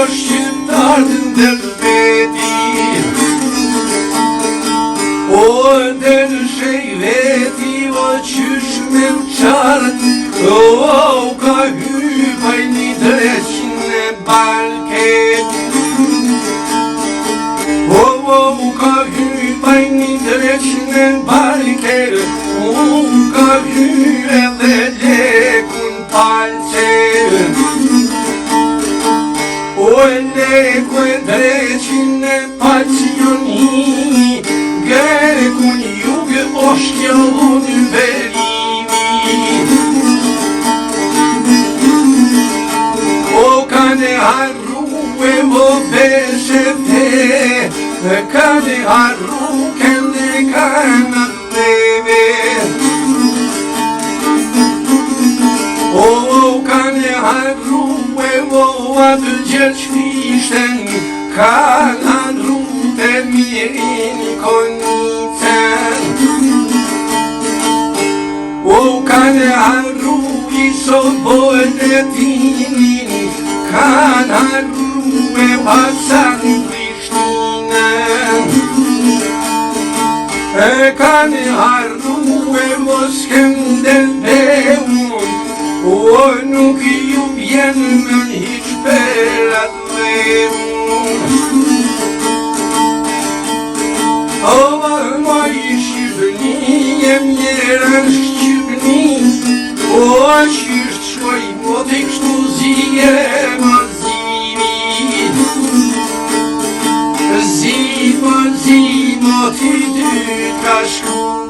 shqiptar ndër veti O ndër shej veti O qysh me qartë O ka hypaj një dreqin e balket O ka hypaj një dreqin e balket O ka hypaj edhe lekun palqet O leku e dreqin e palqioni Gekun juge o shkjallon verimi O kane harru e mo beshete Kane harru kende kana teve O kane harru e mo atë gjerë shpishten Kanë harru të mirin koniten O kane harru I sobojt e tinin Kanë harru e pasan Prishtinen E kanë harru e Moskënden beun O nuk ju vjen me hiq për atë veun O ma I Shqipëni e mjerën Shqipëni O qysh shkoj mo të kështu zije ma zimi Zimo, zimo ti ty ka shku